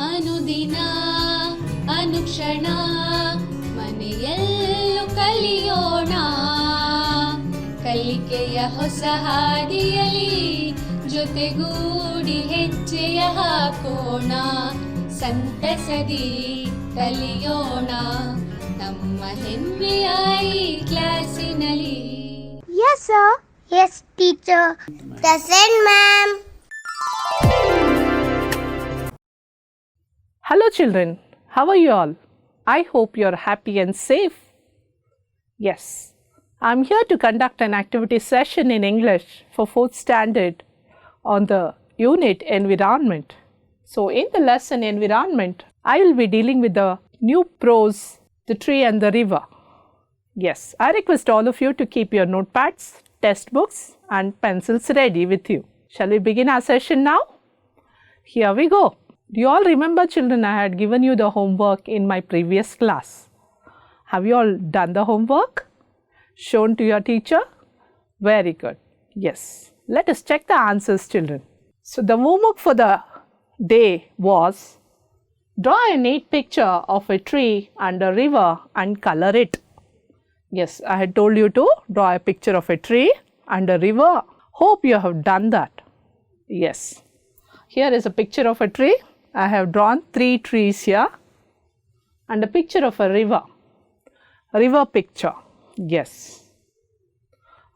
ಅನುದಿನ ಅನುಕ್ಷಣ ಮನೆಯಲ್ಲೂ ಕಲಿಯೋಣ ಕಲಿಕೆಯ ಹೊಸ ಹಾದಿಯಲಿ ಜೊತೆಗೂಡಿ ಹೆಜ್ಜೆಯ ಹಾಕೋಣ ಸಂತಸದಿ ಕಲಿಯೋಣ ನಮ್ಮ ಹೆಮ್ಮೆಯ ಈ ಕ್ಲಾಸಿನಲ್ಲಿ. Yes, sir. Yes, teacher. Present, ma'am. Hello children, how are you all? I hope you are happy and safe. Yes, I am here to conduct an activity session in English for 4th standard on the unit environment. So in the lesson environment, I will be dealing with the new prose, the tree and the river. Yes, I request all of you to keep your notepads, textbooks and pencils ready with you. Shall we begin our session now? Here we go. Do you all remember children, I had given you the homework in my previous class. Have you all done the homework? Shown to your teacher? Very good. Yes. Let us check the answers children. So the homework for the day was draw a neat picture of a tree and a river and color it. Yes, I had told you to draw a picture of a tree and a river. Hope you have done that. Yes. Here is a picture of a tree. I have drawn 3 trees here and a picture of a river. River picture. Yes.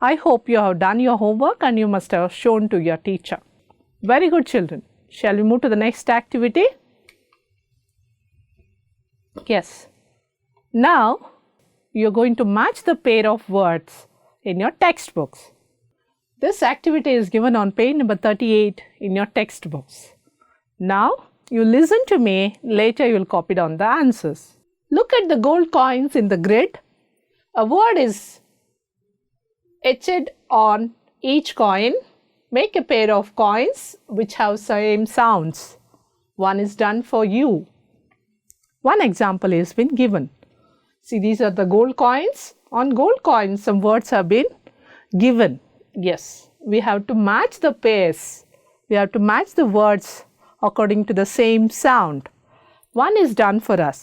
I hope you have done your homework and you must have shown to your teacher. Very good children. Shall we move to the next activity? Yes. Now, you are going to match the pair of words in your textbooks. This activity is given on page number 38 in your textbooks. Now, you listen to me, later you will copy down the answers. Look at the gold coins in the grid. A word is etched on each coin. Make a pair of coins which have same sounds. One is done for you. One example has been given. See, these are the gold coins. On gold coins, some words have been given. Yes, we have to match the pairs. We have to match the words according to the same sound. One is done for us.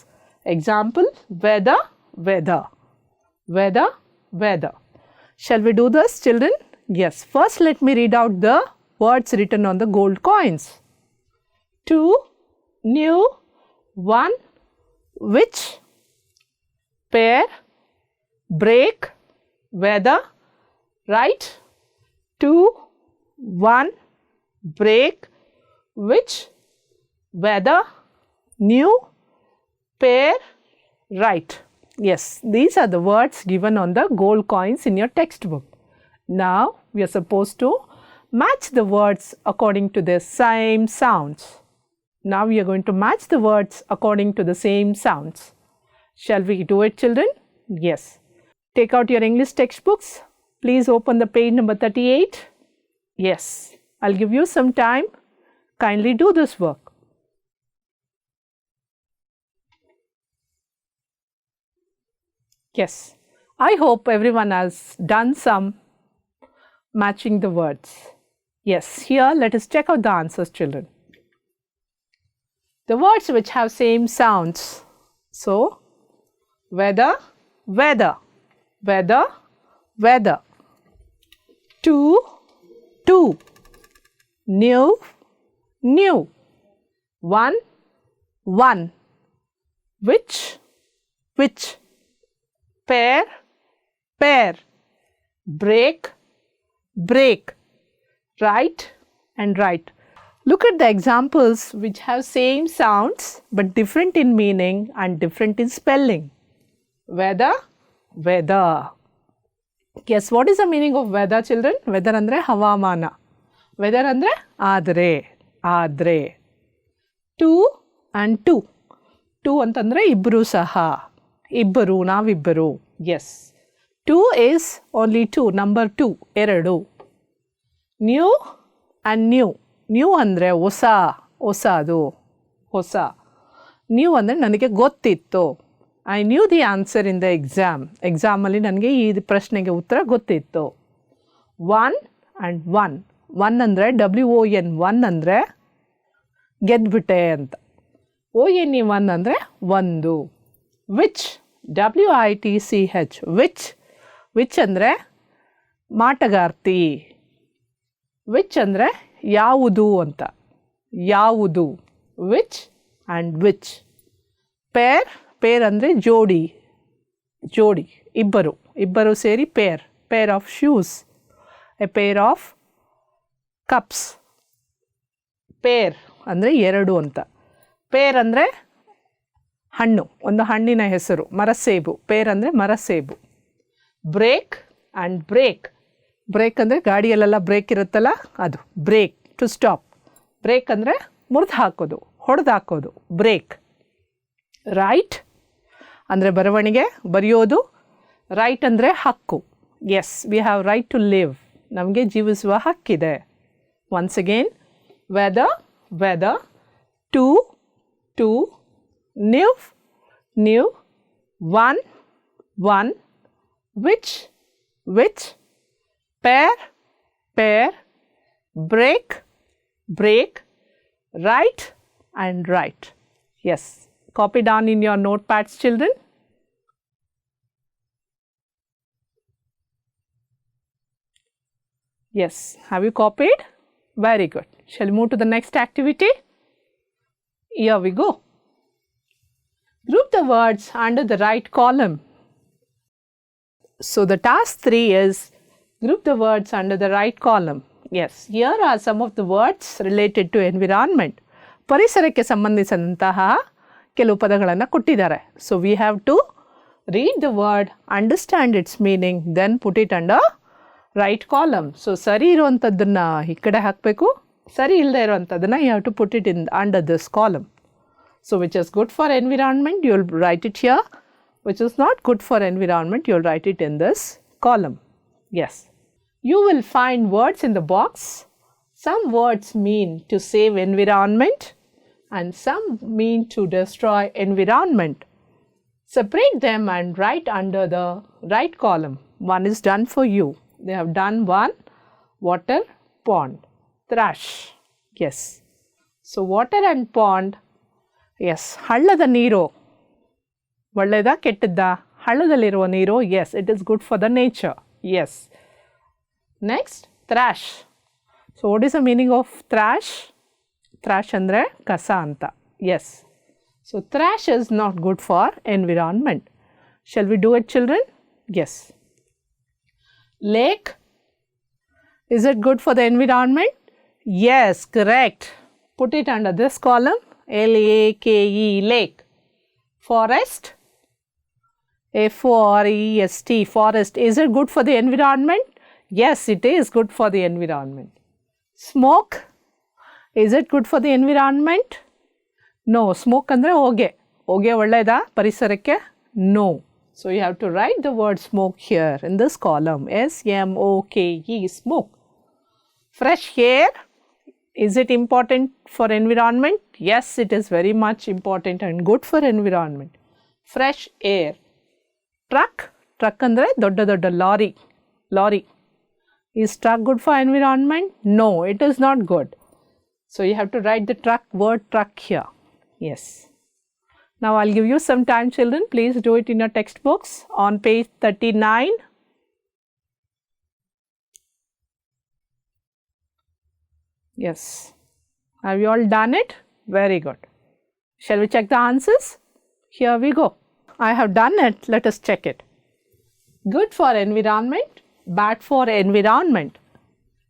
Example, weather, weather. Weather, weather. Shall we do this, children? Yes. First, let me read out the words written on the gold coins. 2, new, 1, which, pair, break, weather, right? 2, 1, break, which, weather, new, pair, right. Yes, these are the words given on the gold coins in your textbook. Now, we are supposed to match the words according to the same sounds. Now, we are going to match the words according to the same sounds. Shall we do it, children? Yes. Take out your English textbooks. Please open the page number 38. Yes, I'll give you some time. Kindly do this work. Yes, I hope everyone has done some matching the words. Yes, here let us check out the answers, children. The words which have same sounds. So, weather, weather, weather, weather. 2, 2. New, new. 1, 1. Which, which. Pair, pair. Break, break. Right and right. Look at the examples which have same sounds but different in meaning and different in spelling. Weather, weather. Guess what is the meaning of weather, children? Weather andre havamana. Weather andre adre, adre. 2 and 2. 2 ಅಂತಂದ್ರೆ ಇಬ್ಬರು ಸಹ, ಇಬ್ಬರು, ನಾವಿಬ್ಬರು. Yes. 2 is only 2, number 2, ಎರಡು. New and new. New ಅಂದರೆ ಹೊಸ, ಹೊಸದು, ಹೊಸ. New ಅಂದರೆ ನನಗೆ ಗೊತ್ತಿತ್ತು. I knew the answer in the exam. ಎಕ್ಸಾಮಲ್ಲಿ ನನಗೆ ಈ ಪ್ರಶ್ನೆಗೆ ಉತ್ತರ ಗೊತ್ತಿತ್ತು. 1 and 1. 1 ಅಂದರೆ WON, 1 ಅಂದರೆ ಗೆದ್ಬಿಟ್ಟೆ ಅಂತ. ONE ಅಂದರೆ ಒಂದು. ವಿಚ್, WITCH, ವಿಚ್ ಅಂದರೆ ಮಾಟಗಾರ್ತಿ. ವಿಚ್ ಅಂದರೆ ಯಾವುದು ಅಂತ, ಯಾವುದು. Which and which. ಪೇರ್ ಅಂದರೆ ಜೋಡಿ, ಇಬ್ಬರು ಸೇರಿ pair of shoes, a pair of cups. Pair ಅಂದರೆ ಎರಡು ಅಂತ. ಪೇರ್ ಅಂದರೆ ಹಣ್ಣು, ಒಂದು ಹಣ್ಣಿನ ಹೆಸರು, ಮರಸೇಬು. ಪೇರ್ ಅಂದರೆ ಮರಸೇಬು. ಬ್ರೇಕ್ ಆ್ಯಂಡ್ ಬ್ರೇಕ್ ಅಂದರೆ ಗಾಡಿಯಲ್ಲೆಲ್ಲ ಬ್ರೇಕ್ ಇರುತ್ತಲ್ಲ ಅದು, ಬ್ರೇಕ್, ಟು ಸ್ಟಾಪ್. ಬ್ರೇಕ್ ಅಂದರೆ ಮುರಿದು ಹಾಕೋದು, ಹೊಡೆದು ಹಾಕೋದು, ಬ್ರೇಕ್. ರೈಟ್ ಅಂದರೆ ಬರವಣಿಗೆ, ಬರೆಯೋದು. ರೈಟ್ ಅಂದರೆ ಹಕ್ಕು. Yes, we have right to live, ನಮಗೆ ಜೀವಿಸುವ ಹಕ್ಕಿದೆ. Once again, whether, to, new, one, which, pair, break, right and right. Yes, copy down in your notepads, children. Yes, have you copied? Very good. Shall we move to the next activity? Here we go. Group the words under the right column. So the task 3 is group the words under the right column. Yes, here are some of the words related to environment. ಪರಿಸರಕ್ಕೆ ಸಂಬಂಧಿಸಿದಂತಹ ಕೆಲವು ಪದಗಳನ್ನು ಕೊಟ್ಟಿದ್ದಾರೆ. So we have to read the word, understand its meaning, then put it under right column. So ಸರಿ ಇರುವಂಥದ್ದನ್ನು ಈ ಕಡೆ ಹಾಕಬೇಕು, ಸರಿ ಇಲ್ಲದೆ ಇರುವಂಥದ್ದನ್ನು you have to put it in under this column. So which is good for environment, you will write it here. Which is not good for environment, you will write it in this column. Yes. You will find words in the box. Some words mean to save environment and some mean to destroy environment. Separate them and write under the right column. One is done for you. They have done one. Water, pond, thrush. Yes. So water and pond. Yes, ಹಳ್ಳದ ನೀರು ಒಳ್ಳೆಯದಾ ಕೆಟ್ಟದ್ದಾ? ಹಳ್ಳದಲ್ಲಿರುವ ನೀರು, yes, it is good for the nature. Yes. Next, thrash. So what is the meaning of thrash? Thrash ಅಂದರೆ ಕಸ ಅಂತ. Yes. So thrash is not good for environment. Shall we do it, children? Yes. Lake. Is it good for the environment? Yes, correct. Put it under this column. LAKE, lake. Forest, FOREST, forest. Is it good for the environment? Yes, it is good for the environment. Smoke, is it good for the environment? No, smoke ಅಂದರೆ ಹೊಗೆ ಒಳ್ಳೆಯದಾ ಪರಿಸರಕ್ಕೆ? No. So you have to write the word smoke here in this column, SMOKE, smoke. Fresh air, is it important for environment? Yes, it is very much important and good for environment. Fresh air. Truck ಅಂದರೆ ದೊಡ್ಡ lorry. Is truck good for environment? No, it is not good. So you have to write the word truck here. Yes. Now I'll give you some time, children. Please do it in your textbooks on page 39. Yes. Have you all done it? Very good. Shall we check the answers? Here we go. I have done it. Let us check it. Good for environment, bad for environment.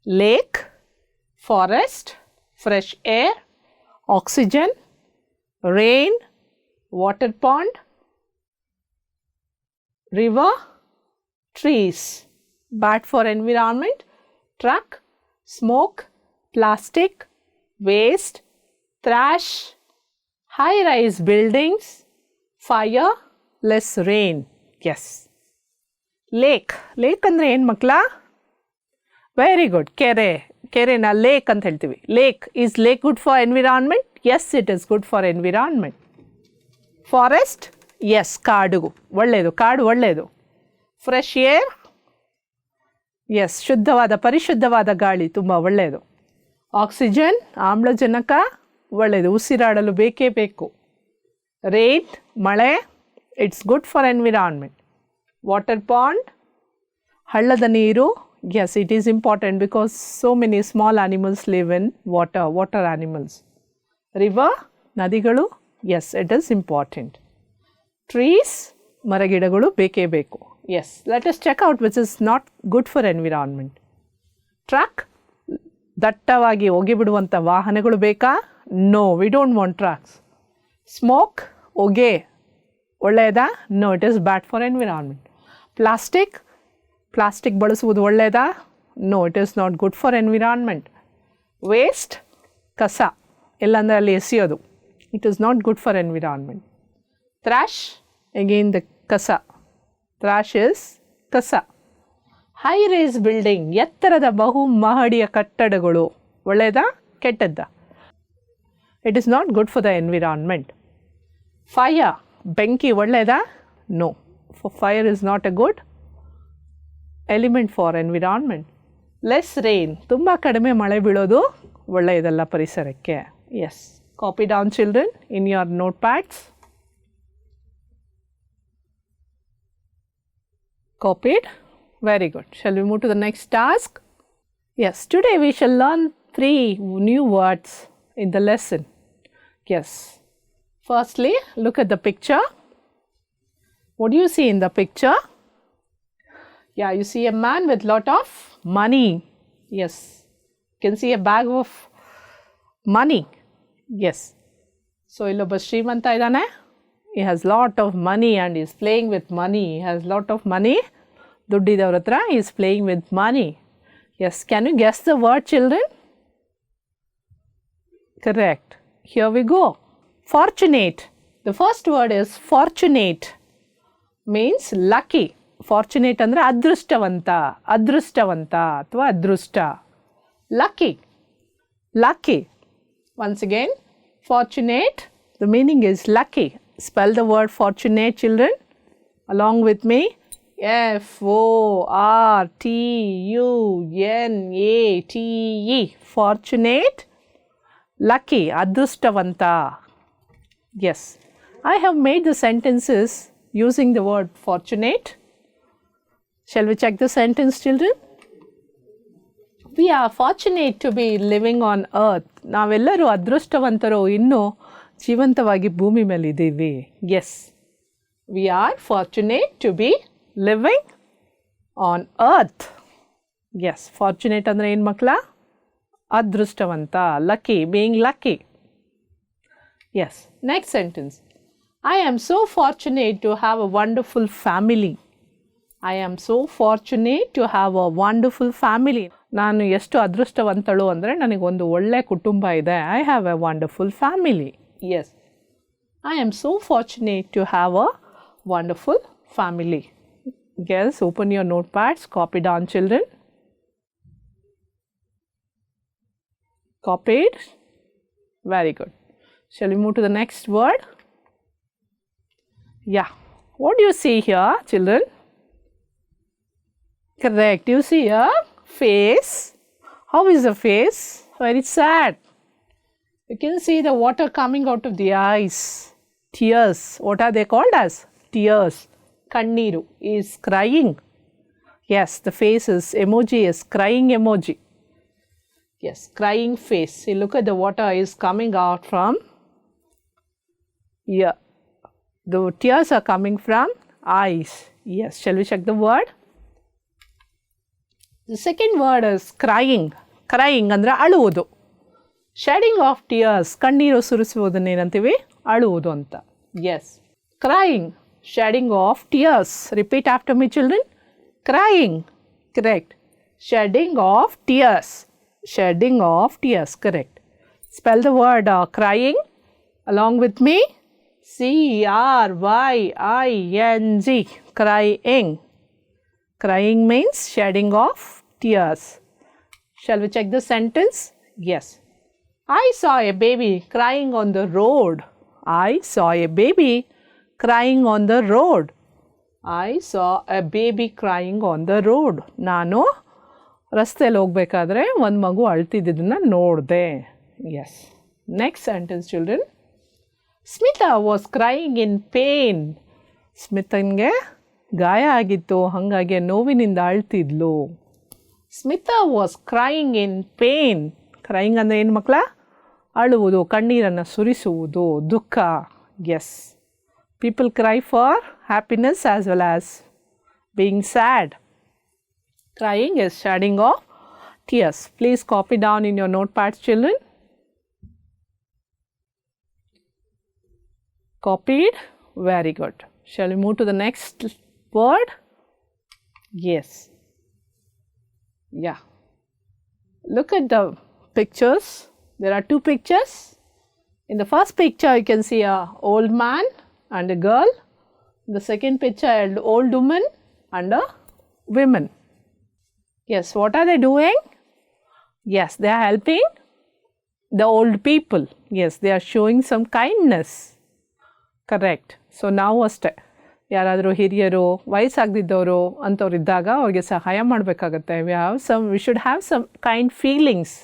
Lake, forest, fresh air, oxygen, rain, water pond, river, trees. Bad for environment, truck, smoke, plastic, waste, trash, high-rise buildings, fire, less rain. Yes. Lake ಅಂದರೆ ಏನು ಮಕ್ಕಳ? Very good. ಕೆರೆನ lake ಅಂತ ಹೇಳ್ತೀವಿ. Is lake good for environment? Yes, it is good for environment. Forest, yes, ಕಾಡು ಒಳ್ಳೆಯದು. Fresh air, yes, ಪರಿಶುದ್ಧವಾದ ಗಾಳಿ ತುಂಬ ಒಳ್ಳೆಯದು. ಆಕ್ಸಿಜನ್, ಆಮ್ಲಜನಕ, ಒಳ್ಳೆಯದು, ಉಸಿರಾಡಲು ಬೇಕೇ ಬೇಕು. Rain, ಮಳೆ, it's good for environment. Water pond, ಹಳ್ಳದ ನೀರು, yes, it is important because so many small animals live in water animals. River, ನದಿಗಳು, yes, it is important. Trees, ಮರಗಿಡಗಳು ಬೇಕೇ ಬೇಕು. Yes, let us check out which is not good for environment. Truck, ದಟ್ಟವಾಗಿ ಹೋಗಿಬಿಡುವಂಥ ವಾಹನಗಳು ಬೇಕಾ? No, we don't want trucks. Smoke, ಹೊಗೆ, ಒಳ್ಳೆಯದಾ? No, it is bad for environment. Plastic ಬಳಸುವುದು ಒಳ್ಳೆಯದಾ? No, it is not good for environment. Waste, ಕಸ, ಎಲ್ಲಂದರೆ ಅಲ್ಲಿ ಎಸೆಯೋದು. It is not good for environment. Trash, again the ಕಸ. Trash is ಕಸ. High rise building, ಎತ್ತರದ ಬಹು ಮಹಡಿಯ ಕಟ್ಟಡಗಳು ಒಳ್ಳೆಯದಾ? ಕೆಟ್ಟದ್ದಾ? It is not good for the environment. Fire, ಬೆಂಕಿ ಒಳ್ಳೆಯದಾ? No, for fire is not a good element for environment. Less rain, ತುಂಬ ಕಡಿಮೆ ಮಳೆ ಬೀಳೋದು ಒಳ್ಳೆಯದಲ್ಲ ಪರಿಸರಕ್ಕೆ. Yes, copy down children in your notepads. Copied? Very good. Shall we move to the next task? Yes, today we shall learn 3 new words in the lesson. Yes. Firstly, look at the picture. What do you see in the picture? Yeah, you see a man with lot of money. Yes. You can see a bag of money. Yes. So, illobba ಶ್ರೀಮಂತ ಇದ್ದಾನೆ. He has lot of money and he is playing with money. He has lot of money. ದುಡ್ಡಿದವ್ರ ಹತ್ರ he is playing with money. Yes, can you guess the word, children? Correct. Here we go. Fortunate. The first word is fortunate. Means lucky. Fortunate ಅಂದರೆ ಅದೃಷ್ಟವಂತ ಅಥವಾ ಅದೃಷ್ಟ. Lucky. Once again, fortunate. The meaning is lucky. Spell the word fortunate, children, along with me. Fortunate. Fortunate. Lucky. Adrustavanta. Yes. I have made the sentences using the word fortunate. Shall we check the sentence, children? We are fortunate to be living on earth. ನಾವೆಲ್ಲರೂ ಅದೃಷ್ಟವಂತರು ಇನ್ನೂ ಜೀವಂತವಾಗಿ ಭೂಮಿ ಮೇಲೆ ಇದ್ದೀವಿ. Yes. We are fortunate to be living on earth. Yes. Fortunate ಅಂದರೆ ಏನು ಮಕ್ಕಳ? ಅದೃಷ್ಟವಂತ. Lucky. Being lucky. Yes. Next sentence. I am so fortunate to have a wonderful family. I am so fortunate to have a wonderful family. ನಾನು ಎಷ್ಟು ಅದೃಷ್ಟವಂತಳು ಅಂದರೆ ನನಗೊಂದು ಒಳ್ಳೆ ಕುಟುಂಬ ಇದೆ. I have a wonderful family. Yes. I am so fortunate to have a wonderful family. Yes, open your notepads, copy down, children. Copied? Very good. Shall we move to the next word? Yeah. What do you see here, children? Correct. You see a face. How is the face? Very sad. You can see the water coming out of the eyes. Tears. What are they called as? Tears. Kanniru is crying. Yes, the face is emoji is crying emoji. Yes, crying face. See, look at the water is coming out from here. The tears are coming from eyes. Yes, shall we check the word? The second word is crying. Crying ಅಂದರೆ ಅಳುವುದು. Shedding of tears. ಕಣ್ಣೀರು ಸುರಿಸುವುದನ್ನು ಏನಂತೀವಿ? ಅಳುವುದು ಅಂತ. Yes. Crying. Shedding of tears. Repeat after me, children. Crying. Correct. Shedding of tears. Shedding of tears. Correct. Spell the word crying along with me. C-R-Y-I-N-G. Crying. Crying means shedding of tears. Shall we check the sentence? Yes. I saw a baby crying on the road. I saw a baby crying on the road. I saw a baby crying on the road. ನಾನು ರಸ್ತೆಯಲ್ಲಿ ಹೋಗಬೇಕಾದ್ರೆ ಒಂದು ಮಗು ಅಳ್ತಿದ್ದನ್ನು ನೋಡಿದೆ. Yes. Next sentence, children. Smita was crying in pain. ಸ್ಮಿತನ್ಗೆ ಗಾಯ ಆಗಿತ್ತು, ಹಾಗಾಗಿ ನೋವಿನಿಂದ ಅಳ್ತಿದ್ಲು. Smita was crying in pain. Crying ಅಂದರೆ ಏನು ಮಕ್ಕಳ? ಅಳುವುದು, ಕಣ್ಣೀರನ್ನು ಸುರಿಸುವುದು, ದುಃಖ. Yes, people cry for happiness as well as being sad. Crying is shedding of tears. Please copy down in your notepads, children. Copied? Very good. Shall we move to the next word? Yes. Yeah. Look at the pictures. There are two pictures. In the first picture, you can see an old man and a girl. In the second picture, an old woman and a woman. Yes, what are they doing? Yes, they are helping the old people. Yes, they are showing some kindness. Correct. So ನಾವು ಅಷ್ಟೇ, ಯಾರಾದರೂ ಹಿರಿಯರು, ವಯಸ್ಸಾಗದಿದ್ದವರು ಅಂಥವ್ರು ಇದ್ದಾಗ ಅವ್ರಿಗೆ ಸಹಾಯ ಮಾಡಬೇಕಾಗತ್ತೆ. We should have some kind feelings.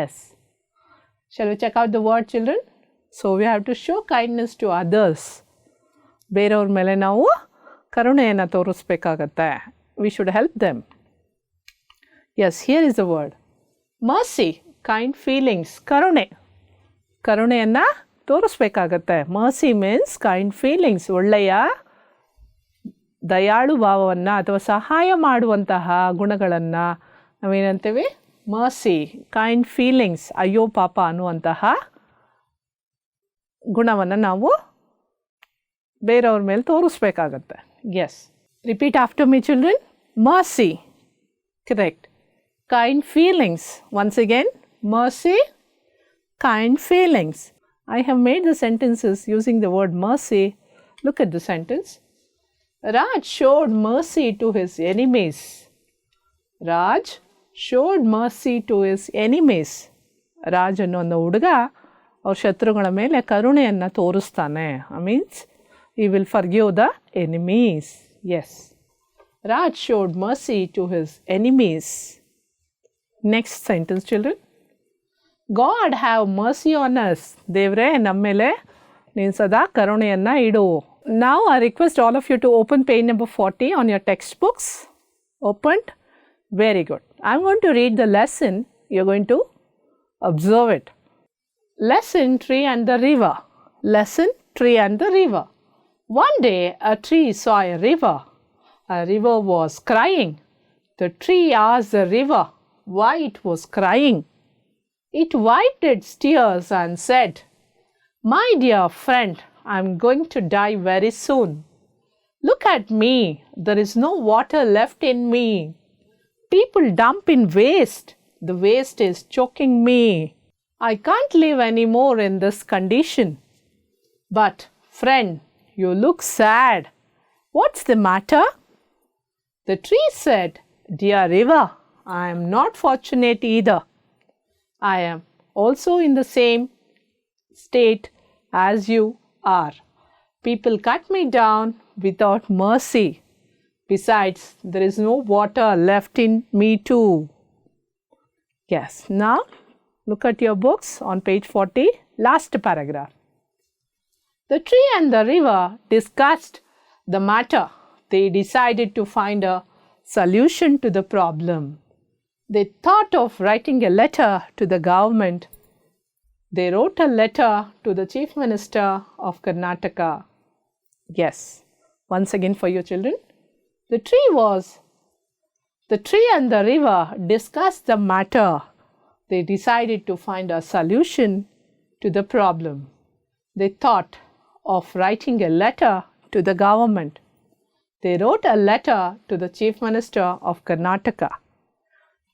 Yes. Shall we check out the word, children? So we have to show kindness to others. ಬೇರೆಯವ್ರ ಮೇಲೆ ನಾವು ಕರುಣೆಯನ್ನು ತೋರಿಸ್ಬೇಕಾಗತ್ತೆ. We should help them. Yes, here is the word mercy. Kind feelings, ಕರುಣೆ. ಕರುಣೆಯನ್ನು ತೋರಿಸ್ಬೇಕಾಗತ್ತೆ. Mercy means kind feelings, ಒಳ್ಳೆಯ ದಯಾಳು ಭಾವವನ್ನು ಅಥವಾ ಸಹಾಯ ಮಾಡುವಂತಹ ಗುಣಗಳನ್ನು ನಾವೇನಂತೀವಿ? ಮರ್ಸಿ. ಕೈಂಡ್ ಫೀಲಿಂಗ್ಸ್, ಅಯ್ಯೋ ಪಾಪ ಅನ್ನುವಂತಹ ಗುಣವನ್ನು ನಾವು ಬೇರೆಯವ್ರ ಮೇಲೆ ತೋರಿಸ್ಬೇಕಾಗತ್ತೆ. Yes. Repeat after me, children. Mercy. Correct. Kind feelings. Once again, mercy, kind feelings. I have made the sentences using the word mercy. Look at the sentence. Raj showed mercy to his enemies. Raj showed mercy to his enemies. Raj ಅನ್ನೋ ಹುಡುಗ ಅವ್ರ ಶತ್ರುಗಳ ಮೇಲೆ ಕರುಣೆಯನ್ನು ತೋರಿಸ್ತಾನೆ. Means he will forgive the enemies. Yes. Raj showed mercy to his enemies. Next sentence, children. God have mercy on us. ದೇವ್ರೆ ನಮ್ಮ ಮೇಲೆ ನೀನು ಸದಾ ಕರುಣೆಯನ್ನು ಇಡು. Now I request all of you to open page number 40 on your textbooks. Opened? Very good. I'm going to read the lesson. You're going to observe it. Lesson, Tree and the River. Lesson, Tree and the River. One day a tree saw a river. A river was crying. The tree asked the river why it was crying. It wiped its tears and said, "My dear friend, I am going to die very soon. Look at me, there is no water left in me. People dump in waste. The waste is choking me. I can't live anymore in this condition. But, friend, you look sad. What's the matter?" The tree said, "Dear river, I am not fortunate either. I am also in the same state as you are. People cut me down without mercy. Besides, there is no water left in me too." Yes, now look at your books on page 40, last paragraph. The tree and the river discussed the matter. They decided to find a solution to the problem. They thought of writing a letter to the government. They wrote a letter to the Chief Minister of Karnataka. Yes, once again for your children. The tree and the river discussed the matter. They decided to find a solution to the problem. They thought of writing a letter to the government. They wrote a letter to the Chief Minister of Karnataka.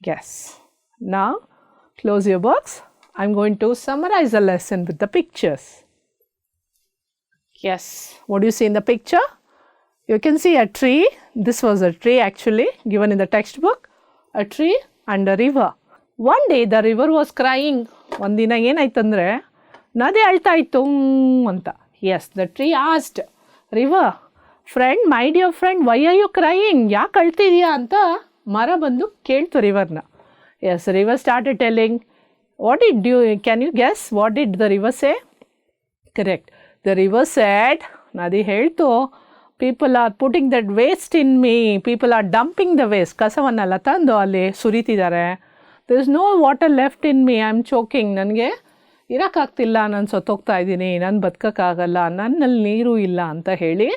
Yes. Now, close your books. I'm going to summarize the lesson with the pictures. Yes. What do you see in the picture? You can see a tree. This was a tree actually given in the textbook. A tree and a river. One day the river was crying. ಒಂದಿನ ಏನಾಯ್ತಂದ್ರೆ ನದಿ ಅಳ್ತಾ ಇತ್ತು ಅಂತ. Yes, the tree asked, "River, friend, my dear friend, why are you crying? ಯಾಕೆ ಅಳ್ತಿದೀಯಾ ಅಂತ ಮರ ಬಂದು ಕೇಳ್ತು ರಿವರ್ನ. Yes, river started telling, can you guess what did the river say? Correct. The river said, ನದಿ ಹೇಳ್ತು, people are putting that waste in me. People are dumping the waste. ಕಸವನ್ನೆಲ್ಲ ತಂದು ಅಲ್ಲಿ ಸುರಿತಿದ್ದಾರೆ. There is no water left in me. I am choking. ನನಗೆ ಇರೋಕ್ಕಾಗ್ತಿಲ್ಲ, ನಾನು ಸತ್ತೋಗ್ತಾ ಇದ್ದೀನಿ, ನಾನು ಬದುಕೋಕ್ಕಾಗಲ್ಲ, ನನ್ನಲ್ಲಿ ನೀರು ಇಲ್ಲ ಅಂತ ಹೇಳಿ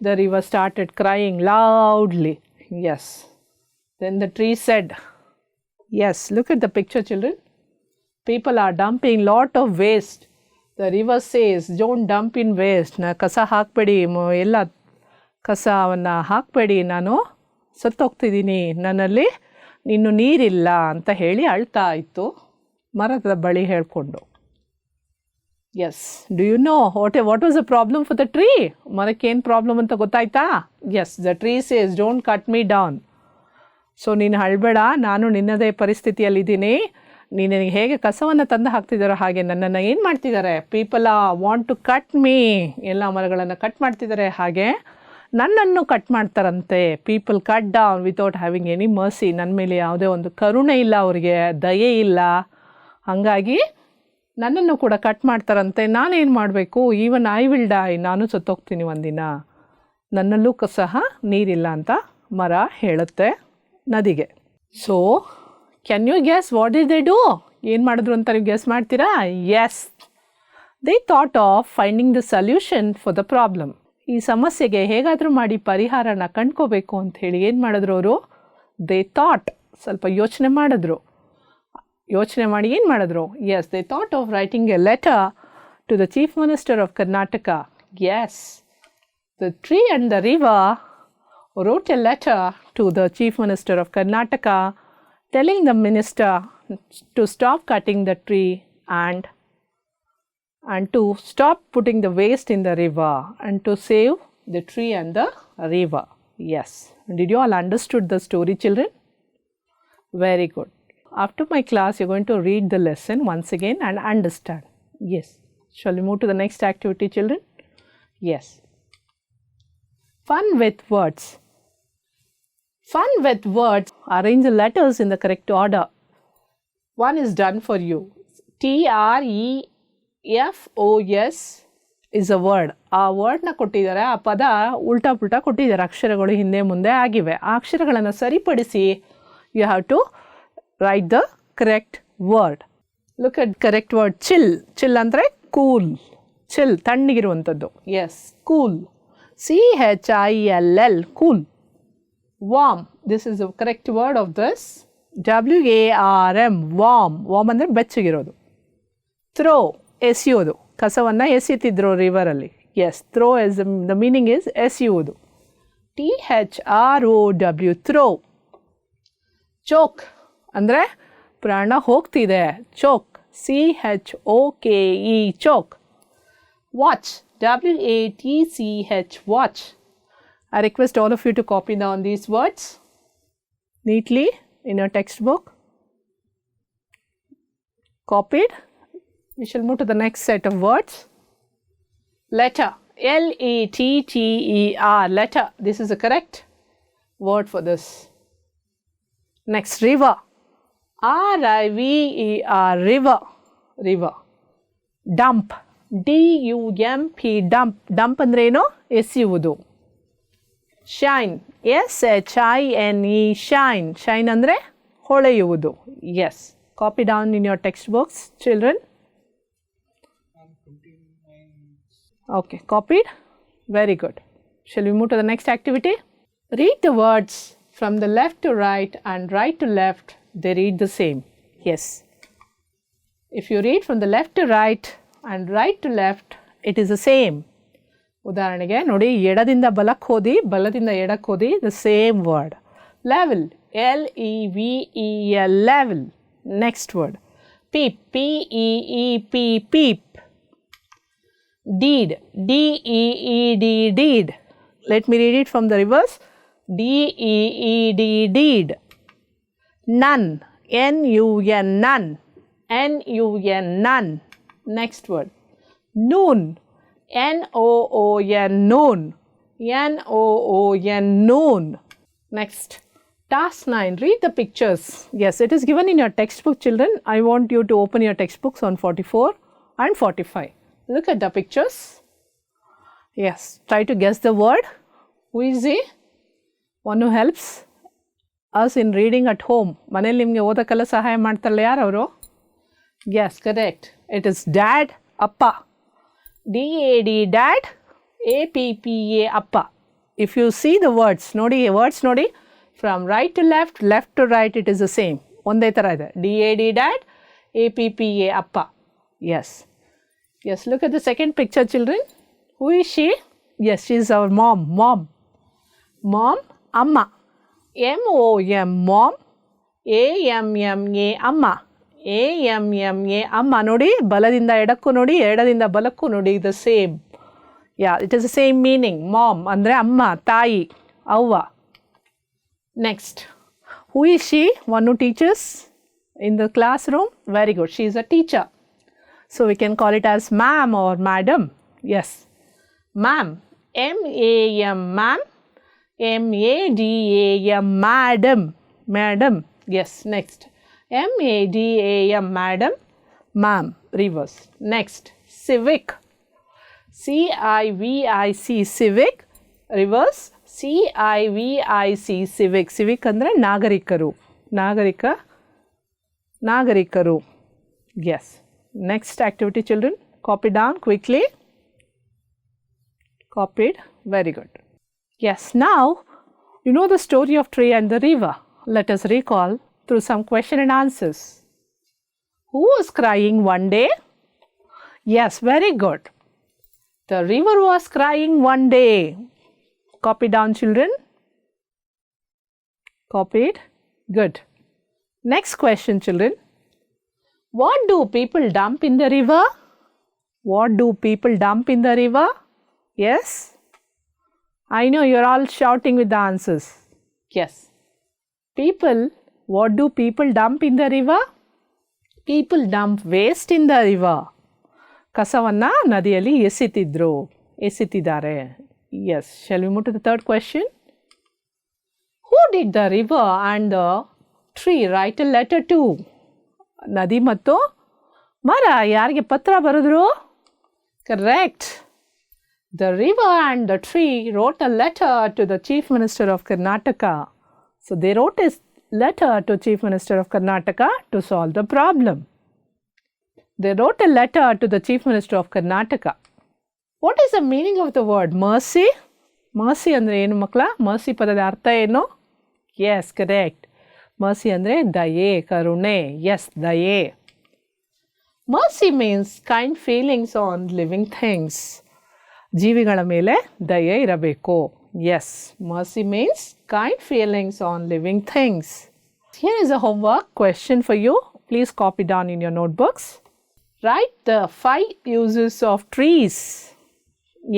the river started crying loudly. Yes. Then the tree said, yes, look at the picture, children. People are dumping lot of waste. The river says, don't dump in waste. ಕಸ ಹಾಕಬೇಡಿ, ಎಲ್ಲ ಕಸವನ್ನು ಹಾಕಬೇಡಿ, ನಾನು ಸತ್ತೋಗ್ತಿದ್ದೀನಿ, ನನ್ನಲ್ಲಿ ಇನ್ನು ನೀರಿಲ್ಲ ಅಂತ ಹೇಳಿ ಅಳ್ತಾ ಇತ್ತು ಮರದ ಬಳಿ ಹೇಳ್ಕೊಂಡು. Yes, do you know what was the problem for the tree? ಮರಕ್ಕೆ ಏನು ಪ್ರಾಬ್ಲಮ್ ಅಂತ ಗೊತ್ತಾಯ್ತಾ? Yes, the tree says don't cut me down. So ನೀನು ಅಳಬೇಡ, ನಾನು ನಿನ್ನದೇ ಪರಿಸ್ಥಿತಿಯಲ್ಲಿದ್ದೀನಿ, ನೀನು ಹೇಗೆ ಕಸವನ್ನು ತಂದು ಹಾಕ್ತಿದ್ದಾರೋ ಹಾಗೆ ನನ್ನನ್ನು ಏನು ಮಾಡ್ತಿದ್ದಾರೆ, people want to cut me, ಎಲ್ಲ ಮರಗಳನ್ನು ಕಟ್ ಮಾಡ್ತಿದ್ದಾರೆ, ಹಾಗೆ ನನ್ನನ್ನು ಕಟ್ ಮಾಡ್ತಾರಂತೆ. People cut down without having any mercy. ನನ್ನ ಮೇಲೆ ಯಾವುದೇ ಒಂದು ಕರುಣೆ ಇಲ್ಲ, ಅವರಿಗೆ ದಯೆ ಇಲ್ಲ, ಹಾಗಾಗಿ ನನ್ನನ್ನು ಕೂಡ ಕಟ್ ಮಾಡ್ತಾರಂತೆ. ನಾನೇನು ಮಾಡಬೇಕು? ಈವನ್ ಐ ವಿಲ್ ಡೈ, ನಾನು ಸತ್ತೋಗ್ತೀನಿ ಒಂದಿನ, ನನ್ನಲ್ಲೂ ಸಹ ನೀರಿಲ್ಲ ಅಂತ ಮರ ಹೇಳುತ್ತೆ ನದಿಗೆ. So can you guess what did they do? ಏನು ಮಾಡಿದ್ರು ಅಂತ ನೀವು ಗೆಸ್ ಮಾಡ್ತೀರಾ? Yes, they thought of finding the solution for the problem. ಈ ಸಮಸ್ಯೆಗೆ ಹೇಗಾದರೂ ಮಾಡಿ ಪರಿಹಾರನ ಕಂಡ್ಕೋಬೇಕು ಅಂತ ಹೇಳಿ ಏನು ಮಾಡಿದ್ರು ಅವರು? ದೇ ಥಾಟ್, ಸ್ವಲ್ಪ ಯೋಚನೆ ಮಾಡಿದ್ರು. ಯೋಚನೆ ಮಾಡಿ ಏನು ಮಾಡಿದ್ರು? Yes, they thought of writing a letter to the chief minister of Karnataka. Yes, the tree and the river wrote a letter to the Chief Minister of Karnataka telling the minister to stop cutting the tree and to stop putting the waste in the river and to save the tree and the river. Yes. Did you all understood the story, children? Very good. After my class, you're going to read the lesson once again and understand. Yes. Shall we move to the next activity, children? Yes. Fun with words. Fun with words. Arrange the letters in the correct order. One is done for you. TREFOS is a word. ಆ ವರ್ಡ್ನ ಕೊಟ್ಟಿದ್ದಾರೆ, ಆ ಪದ ಉಲ್ಟಾ ಪುಲ್ಟಾ ಕೊಟ್ಟಿದ್ದಾರೆ, ಅಕ್ಷರಗಳು ಹಿಂದೆ ಮುಂದೆ ಆಗಿವೆ. ಆ ಅಕ್ಷರಗಳನ್ನು ಸರಿಪಡಿಸಿ you have to write the correct word. Look at correct word. Chill. Chill ಅಂದರೆ ಕೂಲ್. ಚಿಲ್, ತಣ್ಣಗಿರುವಂಥದ್ದು. Yes, cool. CHILL, cool. Warm, this is the correct word of this. WARM, warm. Warm ಅಂದರೆ ಬೆಚ್ಚಗಿರೋದು. ಥ್ರೋ, ಎಸೆಯೋದು. ಕಸವನ್ನು ಎಸೆಯುತ್ತಿದ್ರು ರಿವರಲ್ಲಿ. Yes, throw is the meaning is ಎಸೆಯುವುದು. THROW, throw. Choke ಅಂದರೆ ಪ್ರಾಣ ಹೋಗ್ತಿದೆ, choke. CHOKE, choke. Watch, WATCH, watch. I request all of you to copy down these words neatly in your textbook. Copied. We shall move to the next set of words. Letter, LETTER, letter. This is the correct word for this. Next, river, RIVER, river. River. Dump, DUMP, dump. Dump ಅಂದರೆ ಏನು? ಎಸೆಯುವುದು. Shine, SHINE, shine. Shine ಅಂದರೆ ಹೊಳೆಯುವುದು. Yes, copy down in your textbooks, children. Okay, copied? Very good. Shall we move to the next activity? Read the words from the left to right and right to left. They read the same. Yes. If you read from the left to right and right to left, it is the same. ಉದಾಹರಣೆಗೆ ನೋಡಿ, ಎಡದಿಂದ ಬಲಕ್ಕೆ ಹೋದಿ, ಬಲದಿಂದ ಎಡಕ್ಕೆ ಹೋದಿ, the same word. Level, LEVEL, level. Next word. Peep, PEEP, peep. Deed, DEED, deed. Let me read it from the reverse. DEED, deed. Nun, NUN, ನನ್. NUN, none. Next word. Noon, NOON, noon. NOON, noon. Next. Task 9. Read the pictures. Yes, it is given in your textbook, children. I want you to open your textbooks on 44 and 45. Look at the pictures. Yes, try to guess the word. Who is he? One who helps us in reading at home. ಮನೇಲಿ ನಿಮಗೆ ಓದಕ್ಕೆಲ್ಲ ಸಹಾಯ ಮಾಡ್ತಾರಲ್ಲ ಯಾರು ಅವರು? Yes, correct. It is dad, appa. DAD, dad. APPA, appa. If you see the words ನೋಡಿ, from right to left, left to right, it is the same. ಒಂದೇ ಥರ ಇದೆ. DAD, dad. APPA, appa. Yes. Yes, look at the second picture, children. Who is she? Yes, she is our mom. Mom, amma. MOM, mom. AMMA, amma. AMMA, amma. ನೋಡಿ ಬಲದಿಂದ ಎಡಕ್ಕೂ ನೋಡಿ, ಎಡದಿಂದ ಬಲಕ್ಕೂ ನೋಡಿ, the same. Yeah, it is the same meaning. Mom ಅಂದರೆ ಅಮ್ಮ, ತಾಯಿ, ಅವ್ವ. Next, who is she? One who teaches in the classroom. Very good, she is a teacher. So we can call it as ma'am or madam. Yes, ma'am. M-A-M, ma'am. M-A-D-A-M, madam. Yes, next. M-A-D-A-M, madam. Ma'am, reverse. Next, civic. C-I-V-I-C, civic. Reverse, C-I-V-I-C, civic. Civic ಅಂದರೆ ನಾಗರಿಕರು. Yes. Next activity, children. Copy down quickly. Copied. Very good. Yes, now you know the story of tree and the river. Let us recall through some question and answers. Who was crying one day? Yes, very good. The river was crying one day. Copy down, children. Copied. Good. Next question, children. What do people dump in the river? What do people dump in the river? Yes? I know you're all shouting with the answers. Yes. What do people dump in the river? People dump waste in the river. ಕಸವನ್ನು ನದಿಯಲ್ಲಿ ಎಸೆತಿದ್ದಾರೆ. Yes. Shall we move to the third question? Who did the river and the tree write a letter to? ನದಿ ಮತ್ತು ಮರ ಯಾರಿಗೆ ಪತ್ರ ಬರೆದ್ರು? Correct. The river and the tree wrote a letter to the Chief Minister of Karnataka. So they wrote a letter to Chief Minister of Karnataka to solve the problem. They wrote a letter to the Chief Minister of Karnataka. What is the meaning of the word mercy? Mercy ಅಂದರೆ ಏನು ಮಕ್ಕಳ? Mercy ಪದದ ಅರ್ಥ ಏನು? Yes, correct. Mercy ಅಂದರೆ ದಯೆ, ಕರುಣೆ. Yes, ದಯೆ. Mercy means kind feelings on living things. ಜೀವಿಗಳ ಮೇಲೆ ದಯೆ ಇರಬೇಕು. Yes, mercy means kind feelings on living things. Here is a homework question for you. Please copy down in your notebooks. Write the 5 uses of trees.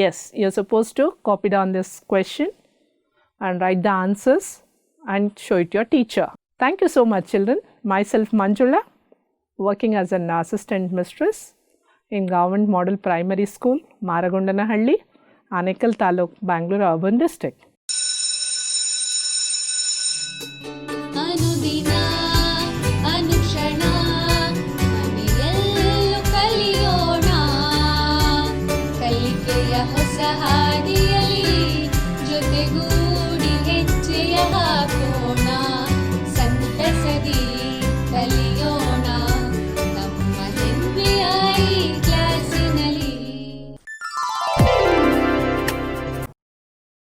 Yes, you're supposed to copy down this question and write the answers and show it to your teacher. Thank you so much, children. Myself, Manjula, working as an assistant mistress in Government Model Primary School, Maragondanahalli, Anekal Taluk, Bangalore Urban District.